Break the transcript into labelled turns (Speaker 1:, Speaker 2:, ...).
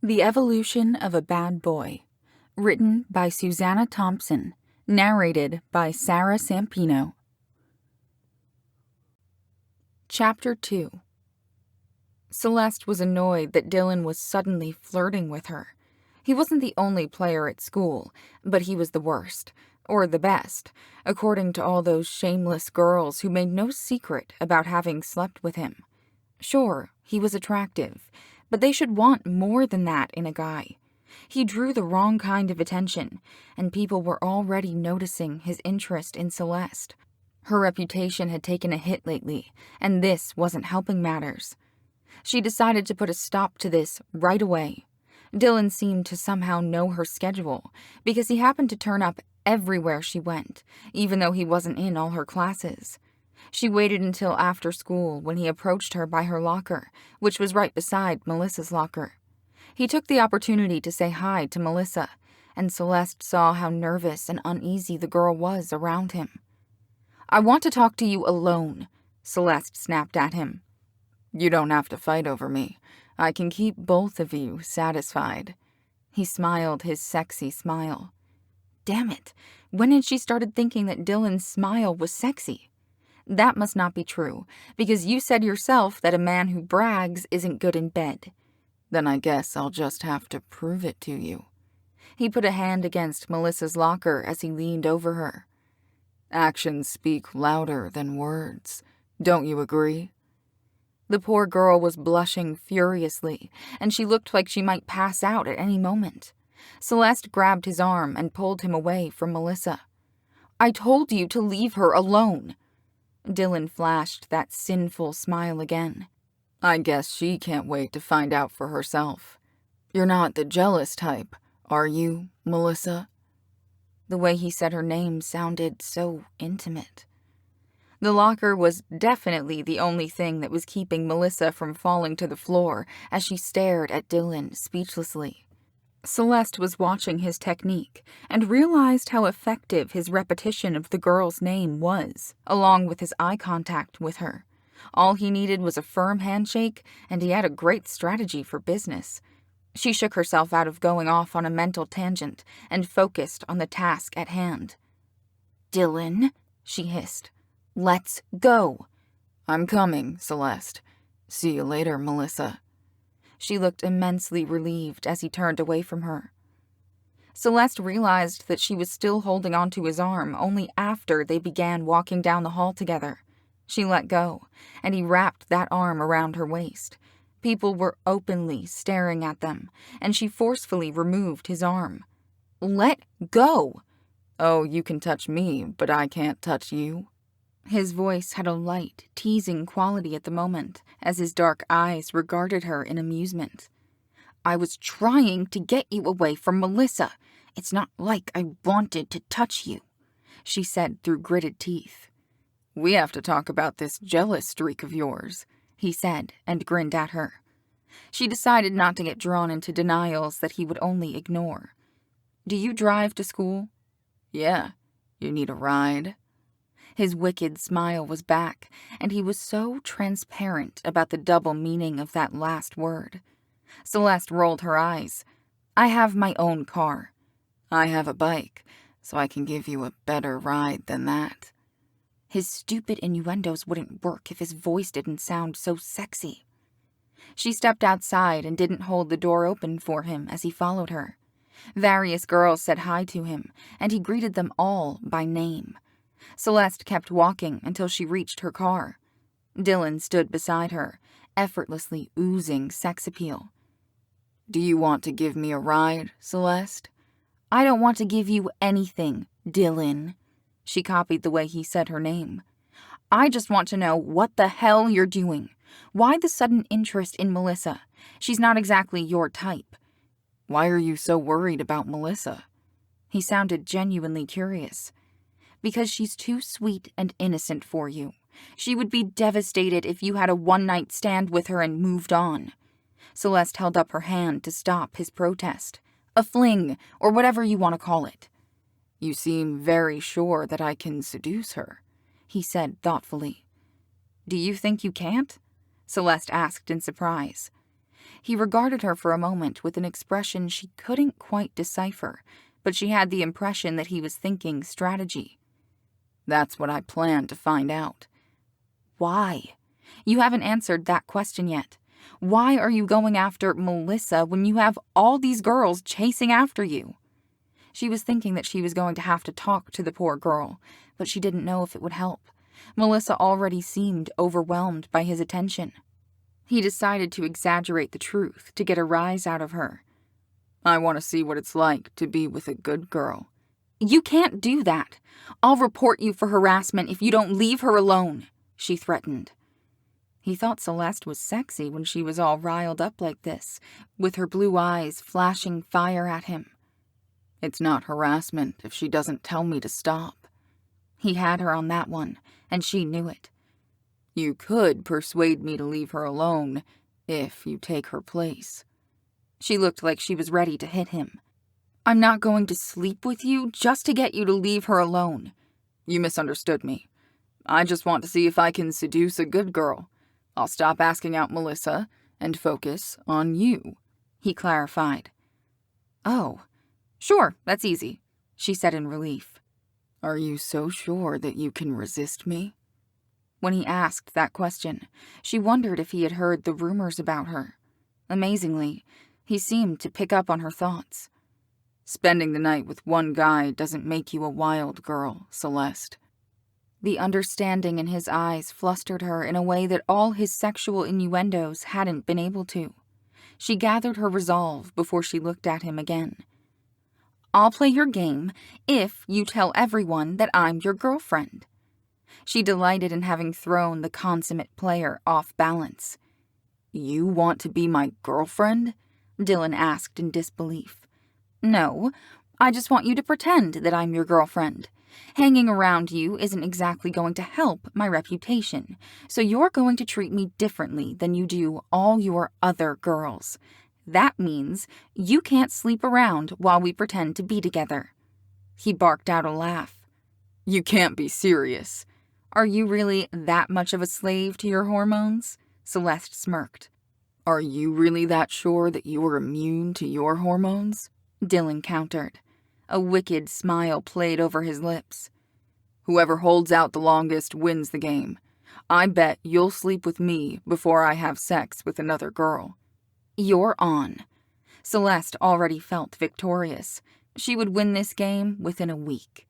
Speaker 1: The Evolution of a Bad Boy, written by Susanna Thompson, narrated by Sarah Sampino. Chapter 2. Celeste was annoyed that Dylan was suddenly flirting with her. He wasn't the only player at school, but he was the worst, or the best, according to all those shameless girls who made no secret about having slept with him. Sure, he was attractive, but they should want more than that in a guy. He drew the wrong kind of attention, and people were already noticing his interest in Celeste. Her reputation had taken a hit lately, and this wasn't helping matters. She decided to put a stop to this right away. Dylan seemed to somehow know her schedule, because he happened to turn up everywhere she went, even though he wasn't in all her classes. She waited until after school when he approached her by her locker, which was right beside Melissa's locker. He took the opportunity to say hi to Melissa, and Celeste saw how nervous and uneasy the girl was around him. "I want to talk to you alone," Celeste snapped at him. "You don't have to fight over me. I can keep both of you satisfied." He smiled his sexy smile. Damn it, when had she started thinking that Dylan's smile was sexy? That must not be true, because you said yourself that a man who brags isn't good in bed. Then I guess I'll just have to prove it to you. He put a hand against Melissa's locker as he leaned over her. Actions speak louder than words. Don't you agree? The poor girl was blushing furiously, and she looked like she might pass out at any moment. Celeste grabbed his arm and pulled him away from Melissa. "I told you to leave her alone." Dylan flashed that sinful smile again. "I guess she can't wait to find out for herself. You're not the jealous type, are you, Melissa?" The way he said her name sounded so intimate. The locker was definitely the only thing that was keeping Melissa from falling to the floor as she stared at Dylan speechlessly. Celeste was watching his technique and realized how effective his repetition of the girl's name was, along with his eye contact with her. All he needed was a firm handshake, and he had a great strategy for business. She shook herself out of going off on a mental tangent and focused on the task at hand. "Dylan," she hissed, "let's go." "I'm coming, Celeste. See you later, Melissa." She looked immensely relieved as he turned away from her. Celeste realized that she was still holding onto his arm only after they began walking down the hall together. She let go, and he wrapped that arm around her waist. People were openly staring at them, and she forcefully removed his arm. "Let go!" "Oh, you can touch me, but I can't touch you." His voice had a light, teasing quality at the moment, as his dark eyes regarded her in amusement. "I was trying to get you away from Melissa. It's not like I wanted to touch you," she said through gritted teeth. "We have to talk about this jealous streak of yours," he said, and grinned at her. She decided not to get drawn into denials that he would only ignore. "Do you drive to school?" "Yeah. You need a ride?" His wicked smile was back, and he was so transparent about the double meaning of that last word. Celeste rolled her eyes. "I have my own car." "I have a bike, so I can give you a better ride than that." His stupid innuendos wouldn't work if his voice didn't sound so sexy. She stepped outside and didn't hold the door open for him as he followed her. Various girls said hi to him, and he greeted them all by name. Celeste kept walking until she reached her car. Dylan stood beside her, effortlessly oozing sex appeal. "Do you want to give me a ride, Celeste?" "I don't want to give you anything, Dylan." She copied the way he said her name. "I just want to know what the hell you're doing. Why the sudden interest in Melissa? She's not exactly your type." "Why are you so worried about Melissa?" He sounded genuinely curious. "Because she's too sweet and innocent for you. She would be devastated if you had a one-night stand with her and moved on." Celeste held up her hand to stop his protest. "A fling, or whatever you want to call it." "You seem very sure that I can seduce her," he said thoughtfully. "Do you think you can't?" Celeste asked in surprise. He regarded her for a moment with an expression she couldn't quite decipher, but she had the impression that he was thinking strategy. That's what I plan to find out. Why? You haven't answered that question yet. Why are you going after Melissa when you have all these girls chasing after you? She was thinking that she was going to have to talk to the poor girl, but she didn't know if it would help. Melissa already seemed overwhelmed by his attention. He decided to exaggerate the truth to get a rise out of her. I want to see what it's like to be with a good girl. You can't do that. I'll report you for harassment if you don't leave her alone, she threatened. He thought Celeste was sexy when she was all riled up like this, with her blue eyes flashing fire at him. It's not harassment if she doesn't tell me to stop. He had her on that one, and she knew it. You could persuade me to leave her alone if you take her place. She looked like she was ready to hit him. I'm not going to sleep with you just to get you to leave her alone. You misunderstood me. I just want to see if I can seduce a good girl. I'll stop asking out Melissa and focus on you, he clarified. Oh, sure, that's easy, she said in relief. Are you so sure that you can resist me? When he asked that question, she wondered if he had heard the rumors about her. Amazingly, he seemed to pick up on her thoughts. Spending the night with one guy doesn't make you a wild girl, Celeste. The understanding in his eyes flustered her in a way that all his sexual innuendos hadn't been able to. She gathered her resolve before she looked at him again. I'll play your game if you tell everyone that I'm your girlfriend. She delighted in having thrown the consummate player off balance. You want to be my girlfriend? Dylan asked in disbelief. No, I just want you to pretend that I'm your girlfriend. Hanging around you isn't exactly going to help my reputation, so you're going to treat me differently than you do all your other girls. That means you can't sleep around while we pretend to be together. He barked out a laugh. You can't be serious. Are you really that much of a slave to your hormones? Celeste smirked. Are you really that sure that you are immune to your hormones? Dylan countered. A wicked smile played over his lips. Whoever holds out the longest wins the game. I bet you'll sleep with me before I have sex with another girl. You're on. Celeste already felt victorious. She would win this game within a week.